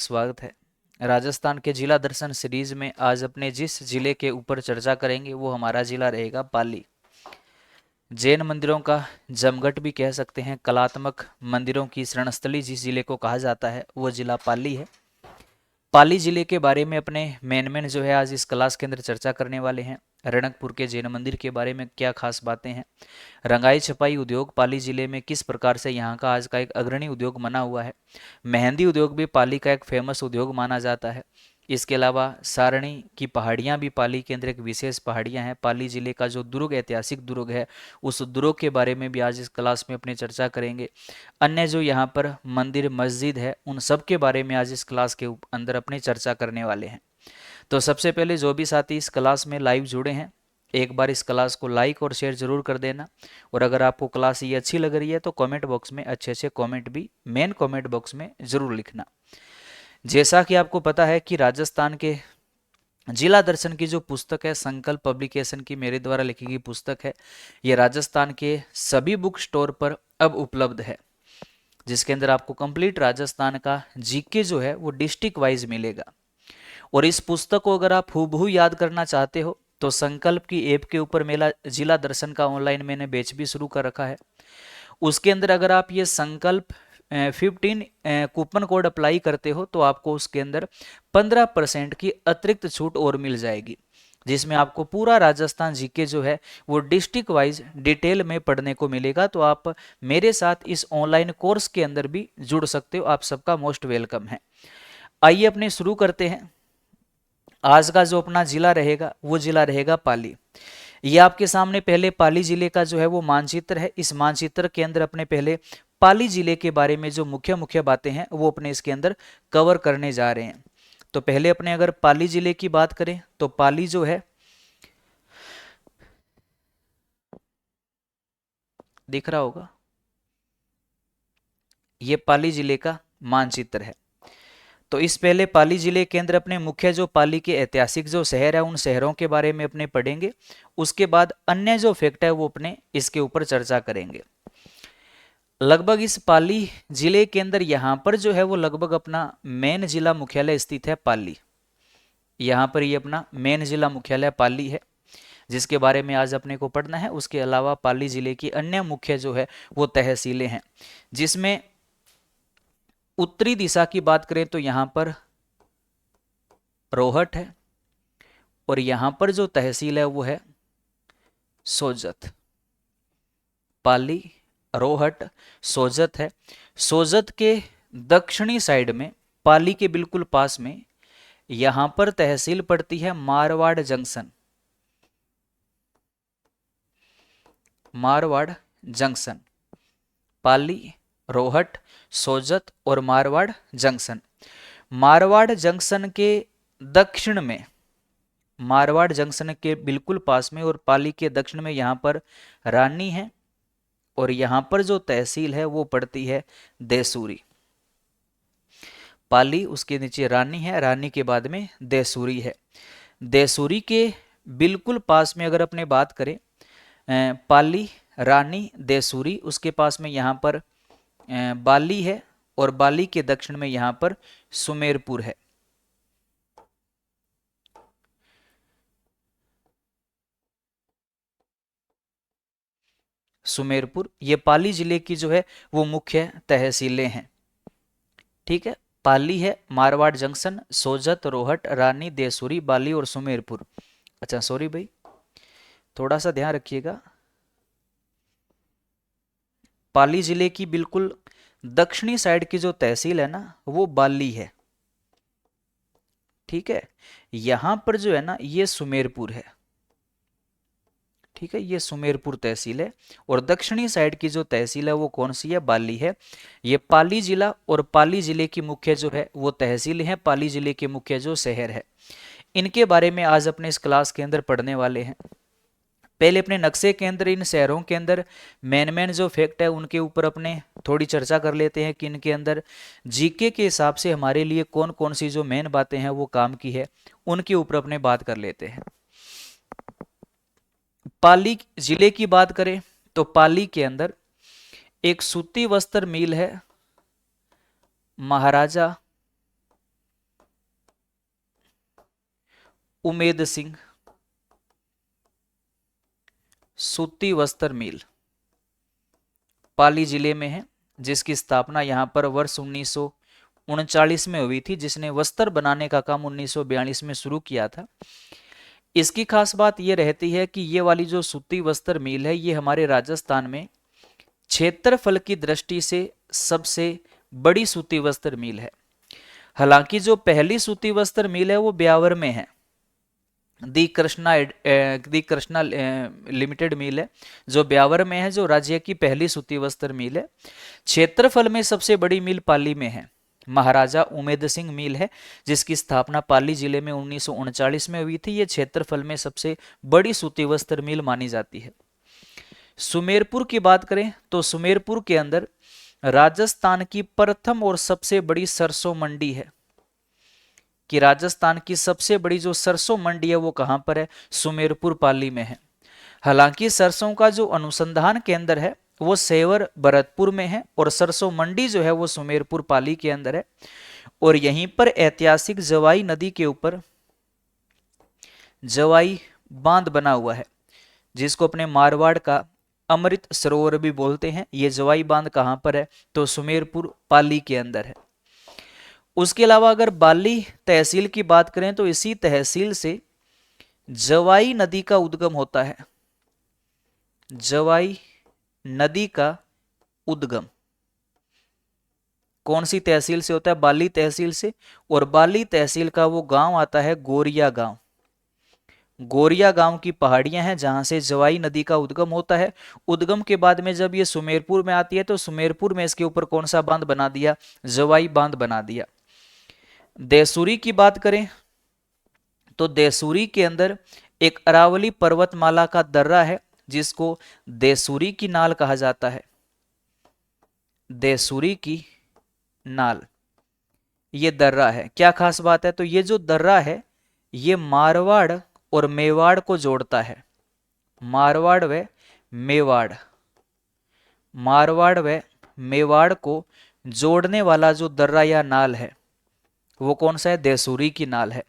स्वागत है। राजस्थान के जिला दर्शन सीरीज में आज अपने जिस जिले के ऊपर चर्चा करेंगे वो हमारा जिला रहेगा पाली। जैन मंदिरों का जमघट भी कह सकते हैं, कलात्मक मंदिरों की शरणस्थली जिस जिले को कहा जाता है वो जिला पाली है। पाली जिले के बारे में अपने मेन जो है आज इस क्लास के अंदर चर्चा करने वाले हैं। रणकपुर के जैन मंदिर के बारे में क्या खास बातें हैं, रंगाई छपाई उद्योग पाली जिले में किस प्रकार से यहाँ का आज का एक अग्रणी उद्योग माना हुआ है। मेहंदी उद्योग भी पाली का एक फेमस उद्योग माना जाता है। इसके अलावा सारणी की पहाड़ियाँ भी पाली के अंदर एक विशेष पहाड़ियाँ हैं। पाली जिले का जो दुर्ग, ऐतिहासिक दुर्ग है, उस दुर्ग के बारे में भी आज इस क्लास में अपनी चर्चा करेंगे। अन्य जो यहाँ पर मंदिर मस्जिद है उन सब के बारे में आज इस क्लास के अंदर अपनी चर्चा करने वाले हैं। तो सबसे पहले जो भी साथी इस क्लास में लाइव जुड़े हैं, एक बार इस क्लास को लाइक और शेयर जरूर कर देना। और अगर आपको क्लास ये अच्छी लग रही है तो कमेंट बॉक्स में अच्छे अच्छे कमेंट भी मेन कमेंट बॉक्स में जरूर लिखना। जैसा कि आपको पता है कि राजस्थान के जिला दर्शन की जो पुस्तक है, संकल्प पब्लिकेशन की मेरे द्वारा लिखी गई पुस्तक है, ये राजस्थान के सभी बुक स्टोर पर अब उपलब्ध है, जिसके अंदर आपको कंप्लीट राजस्थान का जीके जो है वो डिस्ट्रिक्ट वाइज मिलेगा। और इस पुस्तक को अगर आप हूबहू याद करना चाहते हो तो संकल्प की ऐप के ऊपर मेरा जिला दर्शन का ऑनलाइन मैंने बैच भी शुरू कर रखा है। उसके अंदर अगर आप ये संकल्प 15 कूपन कोड अप्लाई करते हो तो आपको उसके अंदर 15% की अतिरिक्त छूट और मिल जाएगी, जिसमें आपको पूरा राजस्थान जीके जो है वो डिस्ट्रिक्ट वाइज डिटेल में पढ़ने को मिलेगा। तो आप मेरे साथ इस ऑनलाइन कोर्स के अंदर भी जुड़ सकते हो, आप सबका मोस्ट वेलकम है। आइए अपने शुरू करते हैं। आज का जो अपना जिला रहेगा वो जिला रहेगा पाली। ये आपके सामने पहले पाली जिले का जो है वो मानचित्र है। इस मानचित्र के अंदर अपने पहले पाली जिले के बारे में जो मुख्य मुख्य बातें हैं वो अपने इसके अंदर कवर करने जा रहे हैं। तो पहले अपने अगर पाली जिले की बात करें तो पाली जो है, दिख रहा होगा, ये पाली जिले का मानचित्र है। तो इस पहले पाली जिले के अंदर अपने मुख्य जो पाली के ऐतिहासिक जो शहर है उन शहरों के बारे में अपने पढ़ेंगे। उसके बाद अन्य जो फैक्ट है वो अपने इसके ऊपर चर्चा करेंगे। लगभग इस पाली जिले के अंदर यहाँ पर जो है वो लगभग अपना मेन जिला मुख्यालय स्थित है पाली। यहाँ पर ये अपना मेन जिला मुख्यालय पाली है, जिसके बारे में आज अपने को पढ़ना है। उसके अलावा पाली जिले की अन्य मुख्य जो है वो तहसीलें हैं, जिसमें उत्तरी दिशा की बात करें तो यहाँ पर रोहट है और यहाँ पर जो तहसील है वो है सोजत। पाली, रोहट, सोजत है। सोजत के दक्षिणी साइड में पाली के बिल्कुल पास में यहां पर तहसील पड़ती है मारवाड़ जंक्शन। मारवाड़ जंक्शन, पाली, रोहट, सोजत और मारवाड़ जंक्शन। मारवाड़ जंक्शन के दक्षिण में, मारवाड़ जंक्शन के बिल्कुल पास में और पाली के दक्षिण में यहाँ पर रानी है और यहाँ पर जो तहसील है वो पड़ती है देसूरी। पाली, उसके नीचे रानी है, रानी के बाद में देसूरी है। देसूरी के बिल्कुल पास में अगर अपने बात करें, पाली, रानी, देसूरी, उसके पास में यहाँ पर बाली है और बाली के दक्षिण में यहाँ पर सुमेरपुर है। सुमेरपुर ये पाली जिले की जो है वो मुख्य तहसीलें हैं। ठीक है, पाली है, मारवाड़ जंक्शन, सोजत, रोहट, रानी, देसूरी, बाली और सुमेरपुर। अच्छा सॉरी भाई, थोड़ा सा ध्यान रखिएगा। पाली जिले की बिल्कुल दक्षिणी साइड की जो तहसील है ना वो बाली है। ठीक है, यहां पर जो है ना ये सुमेरपुर है। ठीक है, ये सुमेरपुर तहसील है और दक्षिणी साइड की जो तहसील है वो कौन सी है, बाली है। ये पाली जिला और पाली जिले की मुख्य जो है वो तहसील है, पाली जिले के मुख्य जो शहर है, इनके बारे में आज अपने इस क्लास के अंदर पढ़ने वाले हैं। पहले अपने नक्शे के अंदर इन शहरों के अंदर मेन जो फैक्ट है उनके ऊपर अपने थोड़ी चर्चा कर लेते हैं कि इनके अंदर जीके के हिसाब से हमारे लिए कौन कौन सी जो मेन बातें हैं वो काम की है, उनके ऊपर अपने बात कर लेते हैं। पाली जिले की बात करें तो पाली के अंदर एक सूती वस्त्र मिल है, महाराजा उमेद सिंह सूती वस्त्र मिल पाली जिले में है, जिसकी स्थापना यहां पर वर्ष 1939 में हुई थी, जिसने वस्त्र बनाने का काम 1942 में शुरू किया था। इसकी खास बात यह रहती है कि ये वाली जो सूती वस्त्र मिल है, ये हमारे राजस्थान में क्षेत्रफल की दृष्टि से सबसे बड़ी सूती वस्त्र मिल है। हालांकि जो पहली सूती वस्त्र मिल है वो ब्यावर में है, दी कृष्णा लिमिटेड मिल है जो ब्यावर में है, जो राज्य की पहली सूती वस्त्र मिल है। क्षेत्रफल में सबसे बड़ी मिल पाली में है, महाराजा उमेद सिंह मिल है, जिसकी स्थापना पाली जिले में 1939 में हुई थी। ये क्षेत्रफल में सबसे बड़ी सूती वस्त्र मिल मानी जाती है। सुमेरपुर की बात करें तो सुमेरपुर के अंदर राजस्थान की प्रथम और सबसे बड़ी सरसों मंडी है, कि राजस्थान की सबसे बड़ी जो सरसों मंडी है वो कहां पर है, सुमेरपुर पाली में है। हालांकि सरसों का जो अनुसंधान केंद्र है वो सेवर भरतपुर में है, और सरसों मंडी जो है वो सुमेरपुर पाली के अंदर है। और यहीं पर ऐतिहासिक जवाई नदी के ऊपर जवाई बांध बना हुआ है, जिसको अपने मारवाड़ का अमृत सरोवर भी बोलते हैं। ये जवाई बांध कहां पर है, तो सुमेरपुर पाली के अंदर है। उसके अलावा अगर बाली तहसील की बात करें तो इसी तहसील से जवाई नदी का उद्गम होता है। जवाई नदी का उद्गम कौन सी तहसील से होता है, बाली तहसील से। और बाली तहसील का वो गांव आता है गोरिया गांव। गोरिया गांव की पहाड़ियां हैं जहां से जवाई नदी का उद्गम होता है। उद्गम के बाद में जब ये सुमेरपुर में आती है तो सुमेरपुर में इसके ऊपर कौन सा बांध बना दिया, जवाई बांध बना दिया। देसूरी की बात करें तो देसूरी के अंदर एक अरावली पर्वतमाला का दर्रा है, जिसको देसूरी की नाल कहा जाता है। देसूरी की नाल ये दर्रा है। क्या खास बात है, तो ये जो दर्रा है ये मारवाड़ और मेवाड़ को जोड़ता है। मारवाड़ व मेवाड़, मारवाड़ व मेवाड़ को जोड़ने वाला जो दर्रा या नाल है वो कौन सा है, देसूरी की नाल है।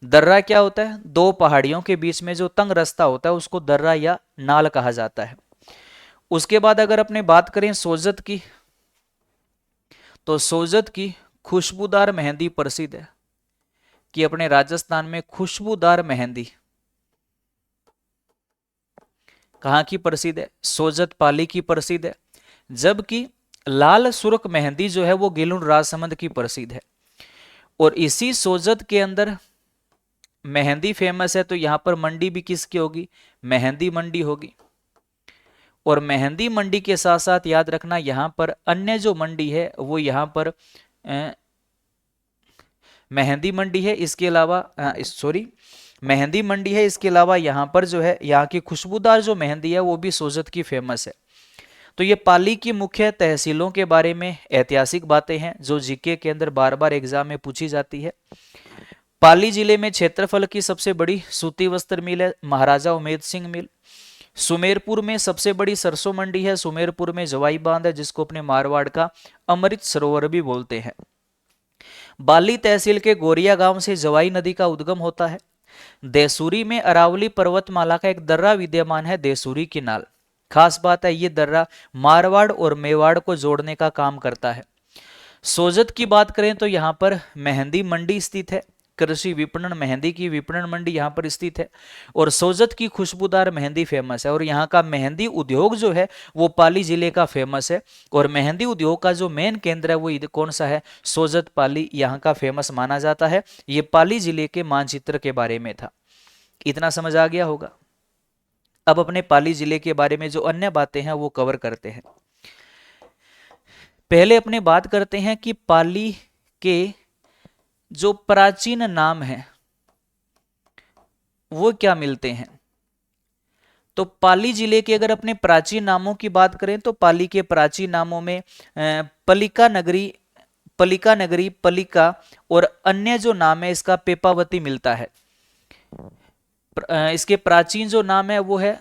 दर्रा क्या होता है, दो पहाड़ियों के बीच में जो तंग रास्ता होता है उसको दर्रा या नाल कहा जाता है। उसके बाद अगर अपने बात करें सोजत की, तो सोजत की खुशबूदार मेहंदी प्रसिद्ध है, कि अपने राजस्थान में खुशबूदार मेहंदी कहाँ की प्रसिद्ध है, सोजत पाली की प्रसिद्ध है। जबकि लाल सुर्ख मेहंदी जो है वो गेलुन राजसमंद की प्रसिद्ध है। और इसी सोजत के अंदर मेहंदी फेमस है, तो यहां पर मंडी भी किसकी होगी, मेहंदी मंडी होगी। और मेहंदी मंडी के साथ साथ याद रखना यहां पर अन्य जो मंडी है वो यहां पर मेहंदी मंडी है। इसके अलावा मेहंदी मंडी है, इसके अलावा यहां पर जो है यहाँ की खुशबूदार जो मेहंदी है वो भी सोजत की फेमस है। तो ये पाली की मुख्य तहसीलों के बारे में ऐतिहासिक बातें हैं जो जीके के अंदर बार बार एग्जाम में पूछी जाती है। पाली जिले में क्षेत्रफल की सबसे बड़ी सूती वस्त्र मिल है महाराजा उमेद सिंह मिल। सुमेरपुर में सबसे बड़ी सरसों मंडी है। सुमेरपुर में जवाई बांध है, जिसको अपने मारवाड़ का अमृत सरोवर भी बोलते हैं। बाली तहसील के गोरिया गांव से जवाई नदी का उद्गम होता है। देसूरी में अरावली पर्वतमाला का एक दर्रा विद्यमान है, देसूरी की नाल। खास बात है ये दर्रा मारवाड़ और मेवाड़ को जोड़ने का काम करता है। सोजत की बात करें तो यहाँ पर मेहंदी मंडी स्थित है, कृषि विपणन मेहंदी की विपणन मंडी यहाँ पर स्थित है। और सोजत की खुशबूदार मेहंदी फेमस है। और यहाँ का मेहंदी उद्योग जो है वो पाली जिले का फेमस है। और मेहंदी उद्योग का जो मेन केंद्र है वो कौन सा है, सोजत पाली यहाँ का फेमस माना जाता है। ये पाली जिले के मानचित्र के बारे में था। इतना समझ आ गया होगा। अब अपने पाली जिले के बारे में जो अन्य बातें हैं वो कवर करते हैं। पहले अपने बात करते हैं कि पाली के जो प्राचीन नाम है वो क्या मिलते हैं। तो पाली जिले के अगर अपने प्राचीन नामों की बात करें तो पाली के प्राचीन नामों में पलिका नगरी, पलिका और अन्य जो नाम है इसका पेपावती मिलता है। इसके प्राचीन जो नाम है वो है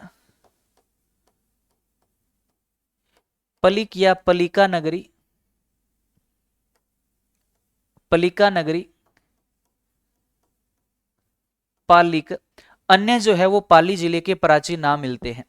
पलिक या पलिका नगरी, पलिका नगरी। पालिक, अन्य जो है वो पाली जिले के प्राचीन नाम मिलते हैं।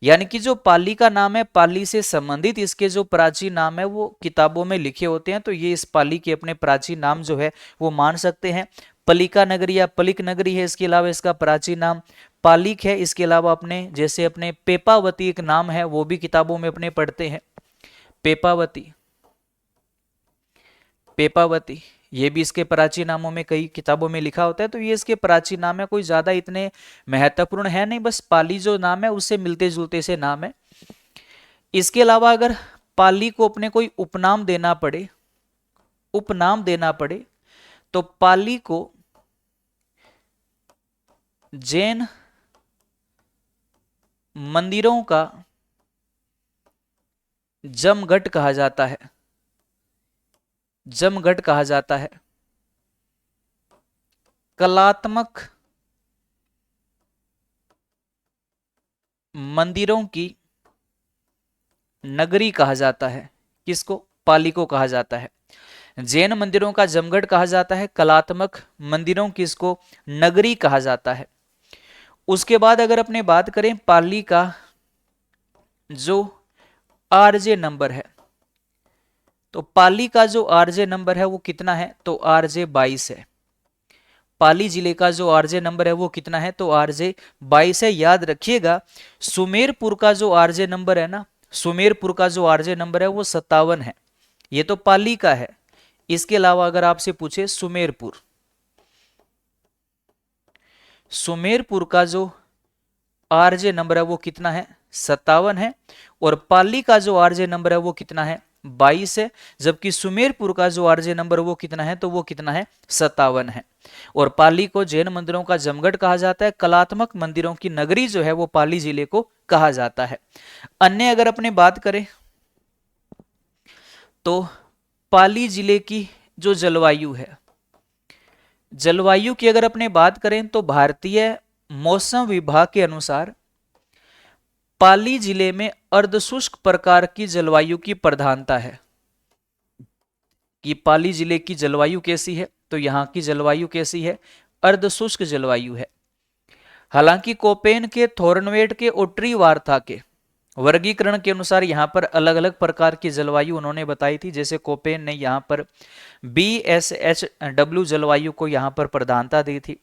यानी कि जो पाली का नाम है, पाली से संबंधित इसके जो प्राचीन नाम है वो किताबों में लिखे होते हैं, तो ये इस पाली के अपने प्राचीन नाम जो है वो मान सकते हैं। पलिका नगरी या पलिक नगरी है, इसके अलावा इसका प्राचीन नाम पालिक है। इसके अलावा अपने जैसे अपने पेपावती एक नाम है, वो भी किताबों में अपने पढ़ते हैं, पेपावती, पेपावती, ये भी इसके प्राचीन नामों में कई किताबों में लिखा होता है। तो ये इसके प्राचीन नाम है, कोई ज्यादा इतने महत्वपूर्ण है नहीं, बस पाली जो नाम है उससे मिलते जुलते से नाम है। इसके अलावा अगर पाली को अपने कोई उपनाम देना पड़े, उपनाम देना पड़े, तो पाली को जैन मंदिरों का जमघट कहा जाता है, जमघट कहा जाता है। कलात्मक मंदिरों की नगरी कहा जाता है, किसको? पाली को कहा जाता है। जैन मंदिरों का जमघट कहा जाता है, कलात्मक मंदिरों की इसको नगरी कहा जाता है। उसके बाद अगर अपने बात करें पाली का जो आरजे नंबर है, तो पाली का जो आरजे नंबर है वो कितना है? तो आरजे 22 है। पाली जिले का जो आरजे नंबर है वो कितना है? तो आरजे 22 है। याद रखिएगा सुमेरपुर का जो आरजे नंबर है ना, सुमेरपुर का जो आरजे नंबर है वो 57 है। ये तो पाली का है। इसके अलावा अगर आपसे पूछे सुमेरपुर, सुमेरपुर का जो आरजे नंबर है वो कितना है? 57 है। और पाली का जो आरजे नंबर है वो कितना है? 22 है। जबकि सुमेरपुर का जो आरजे नंबर वो कितना है? तो वो कितना है? 57 है। और पाली को जैन मंदिरों का जमघट कहा जाता है, कलात्मक मंदिरों की नगरी जो है वो पाली जिले को कहा जाता है। अन्य अगर अपने बात करें तो पाली जिले की जो जलवायु है, जलवायु की अगर अपने बात करें तो भारतीय मौसम विभाग के अनुसार पाली जिले में अर्धशुष्क प्रकार की जलवायु की प्रधानता है। कि पाली जिले की जलवायु कैसी है? तो यहाँ की जलवायु कैसी है? अर्धशुष्क जलवायु है। हालांकि कोपेन के, थोर्नवेट के और ट्रीवार्था के वर्गीकरण के अनुसार यहाँ पर अलग अलग प्रकार की जलवायु उन्होंने बताई थी। जैसे कोपेन ने यहाँ पर BSHW जलवायु को यहाँ पर प्रधानता दी थी।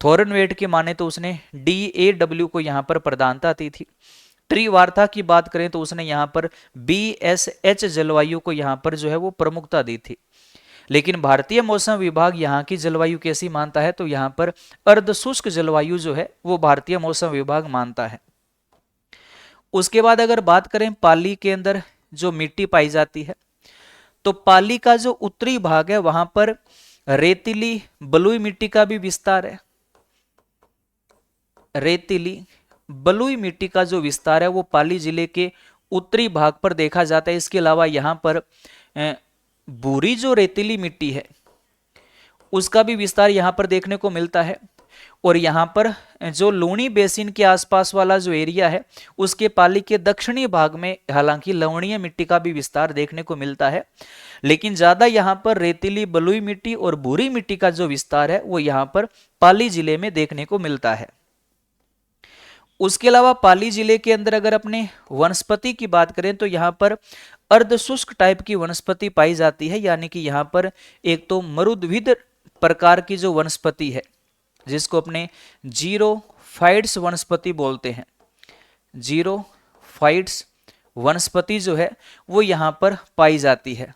थोर्नवेट की माने तो उसने DAW को यहाँ पर प्रधानता दी थी। ट्रीवार्था की बात करें तो उसने यहाँ पर BSH जलवायु को यहाँ पर जो है वो प्रमुखता दी थी। लेकिन भारतीय मौसम विभाग यहाँ की जलवायु कैसी मानता है? तो यहाँ पर अर्धशुष्क जलवायु जो है वो भारतीय मौसम विभाग मानता है। उसके बाद अगर बात करें पाली के अंदर जो मिट्टी पाई जाती है, तो पाली का जो उत्तरी भाग है वहां पर रेतीली बलुई मिट्टी का भी विस्तार है। रेतीली बलुई मिट्टी का जो विस्तार है वो पाली जिले के उत्तरी भाग पर देखा जाता है। इसके अलावा यहाँ पर भूरी जो रेतीली मिट्टी है उसका भी विस्तार यहाँ पर देखने को मिलता है। और यहाँ पर जो लूणी बेसिन के आसपास वाला जो एरिया है उसके पाली के दक्षिणी भाग में हालांकि लवणीय मिट्टी का भी विस्तार देखने को मिलता है, लेकिन ज्यादा यहाँ पर रेतीली बलुई मिट्टी और भूरी मिट्टी का जो विस्तार है वो यहाँ पर पाली जिले में देखने को मिलता है। उसके अलावा पाली जिले के अंदर अगर अपने वनस्पति की बात करें तो यहाँ पर अर्धशुष्क टाइप की वनस्पति पाई जाती है। यानी कि यहाँ पर एक तो मरुद्भिद प्रकार की जो वनस्पति है जिसको अपने जीरोफाइट्स वनस्पति बोलते हैं, जीरोफाइट्स वनस्पति जो है वो यहाँ पर पाई जाती है,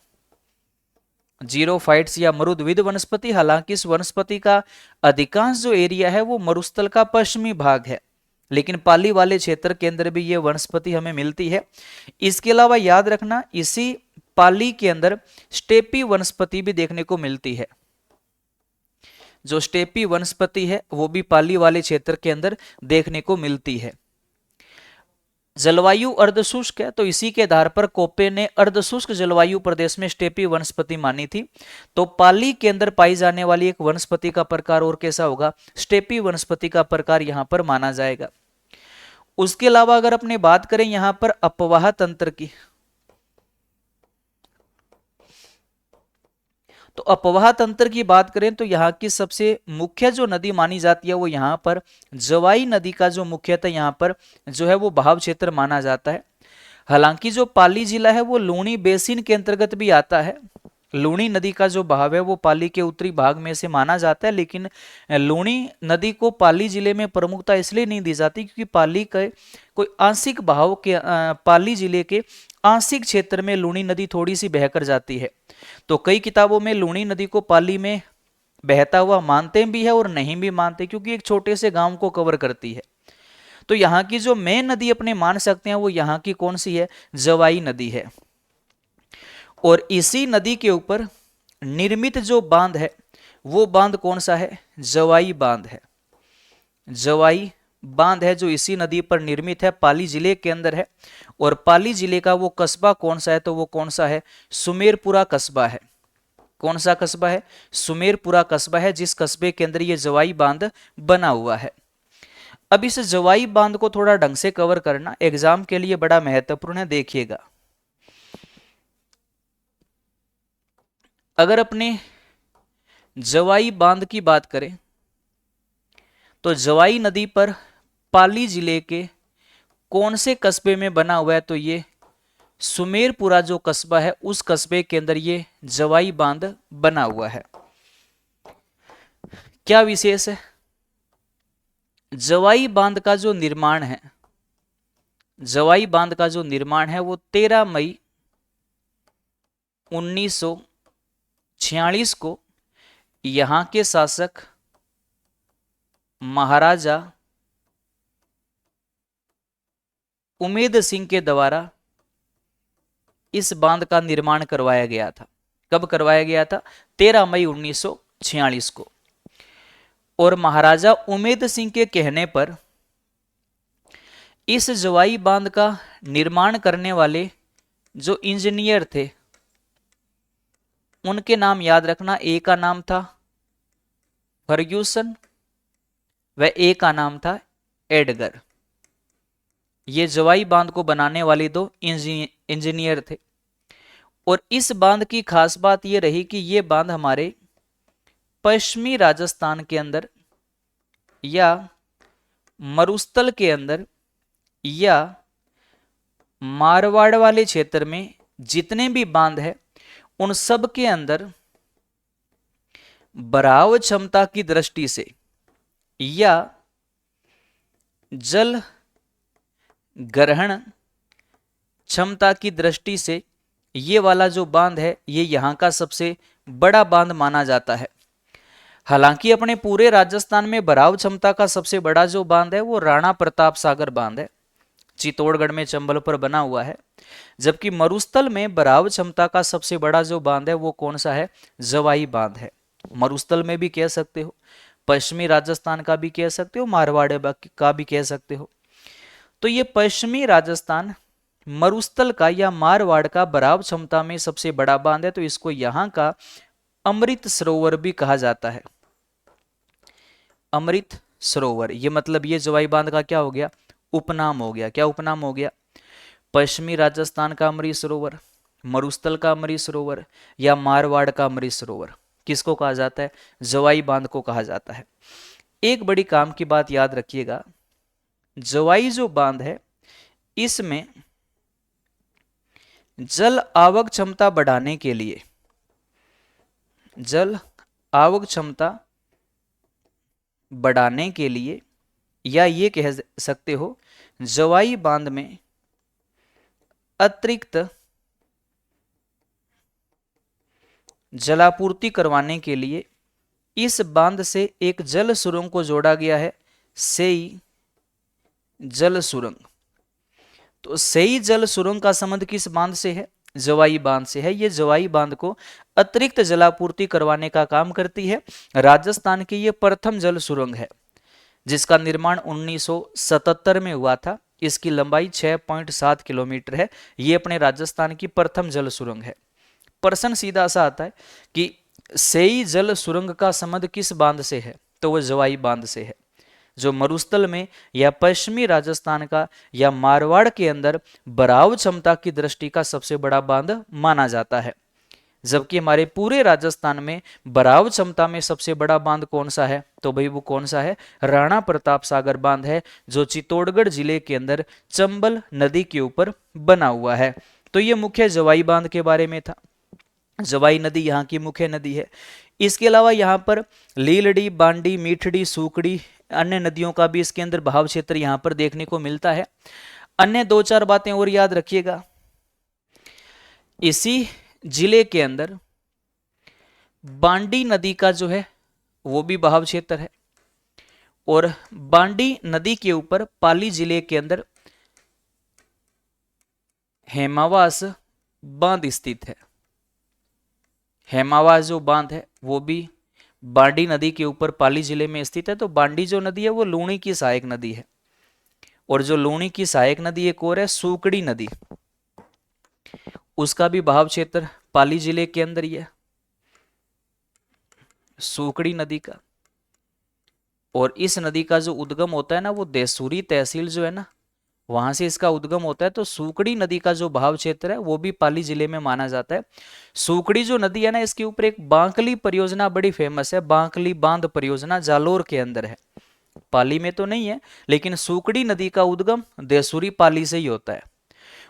जीरोफाइट्स या मरुद्भिद वनस्पति। हालांकि इस वनस्पति का अधिकांश जो एरिया है वो मरुस्थल का पश्चिमी भाग है, लेकिन पाली वाले क्षेत्र के अंदर भी ये वनस्पति हमें मिलती है। इसके अलावा याद रखना इसी पाली के अंदर स्टेपी वनस्पति भी देखने को मिलती है। जो स्टेपी वनस्पति है वो भी पाली वाले क्षेत्र के अंदर देखने को मिलती है। जलवायु अर्धशुष्क है तो इसी के आधार पर कोपे ने अर्धशुष्क जलवायु प्रदेश में स्टेपी वनस्पति मानी थी। तो पाली के अंदर पाई जाने वाली एक वनस्पति का प्रकार और कैसा होगा? स्टेपी वनस्पति का प्रकार यहां पर माना जाएगा। उसके अलावा अगर अपने बात करें यहां पर अपवाह तंत्र की, तो अपवाह तंत्र की बात करें तो यहाँ की सबसे मुख्य जो नदी मानी जाती है वो यहाँ पर जवाई नदी का जो मुख्यतः यहाँ पर जो है वो बहाव क्षेत्र माना जाता है। हालांकि जो पाली जिला है वो लूणी बेसिन के अंतर्गत भी आता है। लूणी नदी का जो बहाव है वो पाली के उत्तरी भाग में से माना जाता है, लेकिन लूणी नदी को पाली जिले में प्रमुखता इसलिए नहीं दी जाती क्योंकि पाली के कोई आंशिक बहाव के पाली जिले के आंशिक क्षेत्र में लूणी नदी थोड़ी सी बहकर जाती है। तो कई किताबों में लूणी नदी को पाली में बहता हुआ मानते भी है और नहीं भी मानते, क्योंकि एक छोटे से गांव को कवर करती है। तो यहाँ की जो मेन नदी अपने मान सकते हैं वो यहाँ की कौन सी है, जवाई नदी है। और इसी नदी के ऊपर निर्मित जो बांध है वो बांध कौन सा है, जवाई बांध है। जवाई बांध है जो इसी नदी पर निर्मित है, पाली जिले के अंदर है। और पाली जिले का वो कस्बा कौन सा है, तो वो कौन सा है, सुमेरपुरा कस्बा है। कौन सा कस्बा है, सुमेरपुरा कस्बा है, जिस कस्बे के अंदर ये जवाई बांध बना हुआ है। अब इस जवाई बांध को थोड़ा ढंग से कवर करना एग्जाम के लिए बड़ा महत्वपूर्ण है। देखिएगा, अगर अपने जवाई बांध की बात करें तो जवाई नदी पर पाली जिले के कौन से कस्बे में बना हुआ है, तो ये सुमेरपुरा जो कस्बा है उस कस्बे के अंदर ये जवाई बांध बना हुआ है। क्या विशेष है, जवाई बांध का जो निर्माण है, जवाई बांध का जो निर्माण है वो 13 मई 1946 को यहां के शासक महाराजा उमेद सिंह के द्वारा इस बांध का निर्माण करवाया गया था। कब करवाया गया था, 13 मई 1946 को। और महाराजा उमेद सिंह के कहने पर इस जवाई बांध का निर्माण करने वाले जो इंजीनियर थे उनके नाम याद रखना। ए का नाम था फर्ग्यूसन व ए का नाम था एडगर। ये जवाई बांध को बनाने वाले दो इंजीनियर थे। और इस बांध की खास बात यह रही कि ये बांध हमारे पश्चिमी राजस्थान के अंदर या मरुस्थल के अंदर या मारवाड़ वाले क्षेत्र में जितने भी बांध है उन सब के अंदर बहाव क्षमता की दृष्टि से या जल ग्रहण क्षमता की दृष्टि से ये वाला जो बांध है ये यहाँ का सबसे बड़ा बांध माना जाता है। हालांकि अपने पूरे राजस्थान में बहाव क्षमता का सबसे बड़ा जो बांध है वो राणा प्रताप सागर बांध है, चित्तौड़गढ़ में चंबल पर बना हुआ है। जबकि मरुस्थल में बहाव क्षमता का सबसे बड़ा जो बांध है वो कौन सा है, जवाई बांध है। मरुस्थल में भी कह सकते हो, पश्चिमी राजस्थान का भी कह सकते हो, मारवाड़ का भी कह सकते हो। तो ये पश्चिमी राजस्थान मरुस्थल का या मारवाड़ का बहाव क्षमता में सबसे बड़ा बांध है, तो इसको यहाँ का अमृत सरोवर भी कहा जाता है। अमृत सरोवर, ये मतलब ये जवाई बांध का क्या हो गया, उपनाम हो गया। क्या उपनाम हो गया, पश्चिमी राजस्थान का अमृत सरोवर, मरुस्थल का अमृत सरोवर या मारवाड़ का अमृत सरोवर किसको कहा जाता है, जवाई बांध को कहा जाता है। एक बड़ी काम की बात याद रखिएगा, जवाई जो बांध है इसमें जल आवक क्षमता बढ़ाने के लिए, जल आवक क्षमता बढ़ाने के लिए या ये कह सकते हो जवाई बांध में अतिरिक्त जलापूर्ति करवाने के लिए इस बांध से एक जल सुरंग को जोड़ा गया है, सेई जल सुरंग। तो सेई जल सुरंग का संबंध किस बांध से है, जवाई बांध से है। ये जवाई बांध को अतिरिक्त जलापूर्ति करवाने का काम करती है। राजस्थान की ये प्रथम जल सुरंग है जिसका निर्माण 1977 में हुआ था। इसकी लंबाई 6.7 किलोमीटर है। ये अपने राजस्थान की प्रथम जल सुरंग है। प्रश्न सीधा सा आता है कि सेई जल सुरंग का संबंध किस बांध से है, तो वह जवाई बांध से है, जो मरुस्थल में या पश्चिमी राजस्थान का या मारवाड़ के अंदर बहाव क्षमता की दृष्टि का सबसे बड़ा बांध माना जाता है। जबकि हमारे पूरे राजस्थान में बराव क्षमता में सबसे बड़ा बांध कौन सा है? तो भाई वो कौन सा है? राणा प्रताप सागर बांध है, जो चित्तौड़गढ़ जिले के अंदर चंबल नदी के ऊपर बना हुआ है। तो ये मुख्य जवाई बांध के बारे में था। जवाई नदी यहाँ की मुख्य नदी है। इसके अलावा यहाँ पर लीलड़ी, बांडी, मीठड़ी, सूकड़ी, अन्य नदियों का भी इसके अंदर बहाव क्षेत्र यहाँ पर देखने को मिलता है। अन्य दो चार बातें और याद रखिएगा। इसी जिले के अंदर बांडी नदी का जो है वो भी बहाव क्षेत्र है, और बांडी नदी के ऊपर पाली जिले के अंदर हेमावास बांध स्थित है। हेमावास जो बांध है वो भी बांडी नदी के ऊपर पाली जिले में स्थित है। तो बांडी जो नदी है वो लूणी की सहायक नदी है, और जो लूणी की सहायक नदी एक और है सूकड़ी नदी, उसका भी बहाव क्षेत्र पाली जिले के अंदर ही है, सूकड़ी नदी का। और इस नदी का जो उद्गम होता है ना, वो देसूरी तहसील जो है ना, वहां से इसका उद्गम होता है। तो सूकड़ी नदी का जो बहाव क्षेत्र है वो भी पाली जिले में माना जाता है। सूकड़ी जो नदी है ना, इसके ऊपर एक बांकली परियोजना बड़ी फेमस है, बांकली बांध परियोजना जालोर के अंदर है। पाली में तो नहीं है, लेकिन सूकड़ी नदी का उद्गम देसूरी पाली से ही होता है।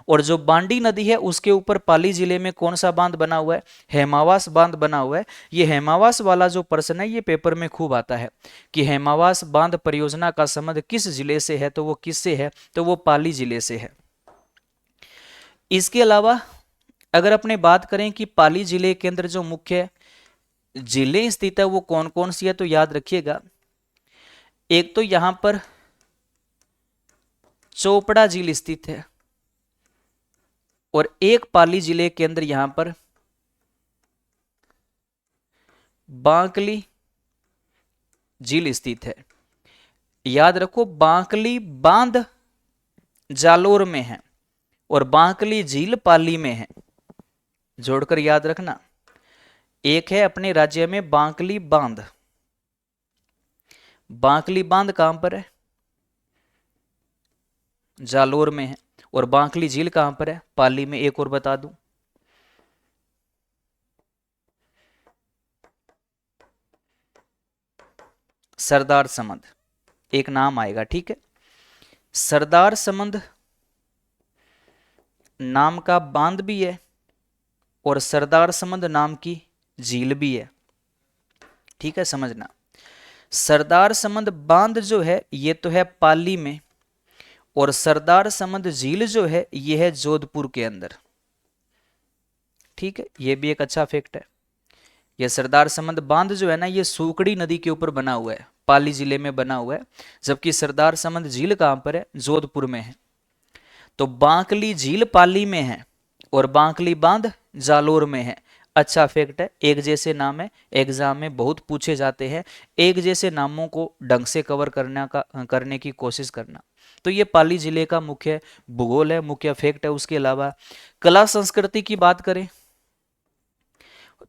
और जो बांडी नदी है उसके ऊपर पाली जिले में कौन सा बांध बना हुआ है? हेमावास बांध बना हुआ है। ये हेमावास वाला जो प्रश्न है ये पेपर में खूब आता है कि हेमावास बांध परियोजना का संबंध किस जिले से है? तो वो किससे है? तो वो पाली जिले से है। इसके अलावा अगर अपने बात करें कि पाली जिले के अंदर जो मुख्य जिले स्थित है वो कौन कौन सी है, तो याद रखिएगा। एक तो यहां पर चोपड़ा झील स्थित है, और एक पाली जिले के अंदर यहां पर बांकली झील स्थित है। याद रखो, बांकली बांध जालोर में है और बांकली झील पाली में है, जोड़कर याद रखना। एक है अपने राज्य में बांकली बांध। बांकली बांध कहां पर है? जालोर में है। और बांकली झील कहां पर है? पाली में। एक और बता दूं, सरदार समंद एक नाम आएगा, ठीक है। सरदार समंद नाम का बांध भी है और सरदार समंद नाम की झील भी है, ठीक है, समझना। सरदार समंद बांध जो है ये तो है पाली में, और सरदार समंद झील जो है ये है जोधपुर के अंदर, ठीक है। ये भी एक अच्छा फैक्ट है। ये सरदार समंद बांध जो है ना, ये सूकड़ी नदी के ऊपर बना हुआ है, पाली जिले में बना हुआ है। जबकि सरदार समंद झील कहां पर है? जोधपुर में है। तो बांकली झील पाली में है और बांकली बांध जालोर में है। अच्छा फैक्ट है, एक जैसे नाम है, एग्जाम में बहुत पूछे जाते हैं। एक जैसे नामों को ढंग से कवर करने की कोशिश करना। तो ये पाली जिले का मुख्य भूगोल है, मुख्य फैक्ट है। उसके अलावा कला संस्कृति की बात करें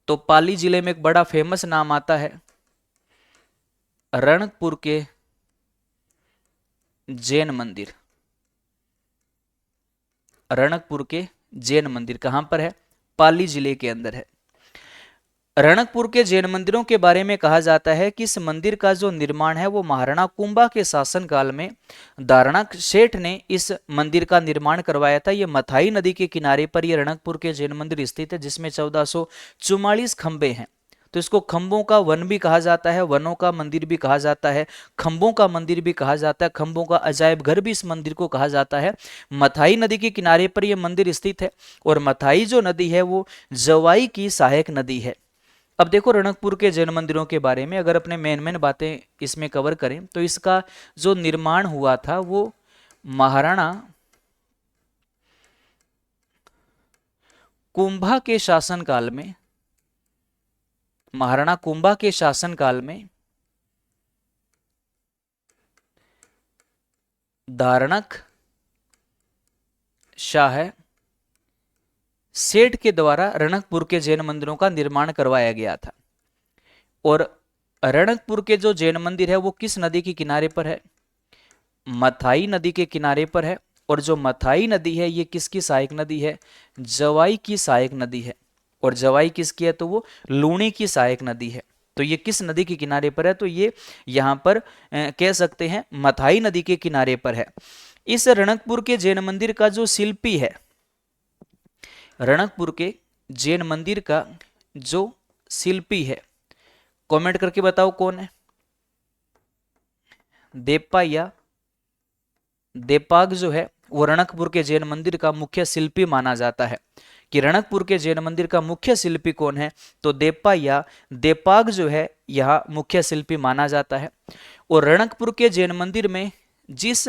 तो पाली जिले में एक बड़ा फेमस नाम आता है, रणकपुर के जैन मंदिर। रणकपुर के जैन मंदिर कहां पर है? पाली जिले के अंदर है। रणकपुर के जैन मंदिरों के बारे में कहा जाता है कि इस मंदिर का जो निर्माण है वो महाराणा कुंभा के शासनकाल में दारणाक सेठ ने इस मंदिर का निर्माण करवाया था। ये मथाई नदी के किनारे पर ये रणकपुर के जैन मंदिर स्थित है, जिसमें 1444 खंबे हैं। तो इसको खंबों का वन भी कहा जाता है, वनों का मंदिर भी कहा जाता है, खंबों का मंदिर भी कहा जाता है, खंबों का अजायब घर भी इस मंदिर को कहा जाता है। मथाई नदी के किनारे पर यह मंदिर स्थित है, और मथाई जो नदी है वो जवाई की सहायक नदी है। अब देखो रणकपुर के जैन मंदिरों के बारे में अगर अपने मेन बातें इसमें कवर करें तो इसका जो निर्माण हुआ था वो महाराणा कुंभा के शासनकाल में, महाराणा कुंभा के शासनकाल में दारणाक शाह सेठ के द्वारा रणकपुर के जैन मंदिरों का निर्माण करवाया गया था। और रणकपुर के जो जैन मंदिर है वो किस नदी के किनारे पर है? मथाई नदी के किनारे पर है। और जो मथाई नदी है ये किसकी सहायक नदी है? जवाई की सहायक नदी है। और जवाई किसकी है, तो वो लूणी की सहायक नदी है। तो ये किस नदी के किनारे पर है, तो ये यहाँ पर कह सकते हैं मथाई नदी के किनारे पर है। इस रणकपुर के जैन मंदिर का जो शिल्पी है, रणकपुर के जैन मंदिर का जो शिल्पी है, कमेंट करके बताओ कौन है। देप्पा या देपाग जो है वो रणकपुर के जैन मंदिर का मुख्य शिल्पी माना जाता है। कि रणकपुर के जैन मंदिर का मुख्य शिल्पी कौन है, तो देप्पा या देपाग जो है यह मुख्य शिल्पी माना जाता है। और रणकपुर के जैन मंदिर में जिस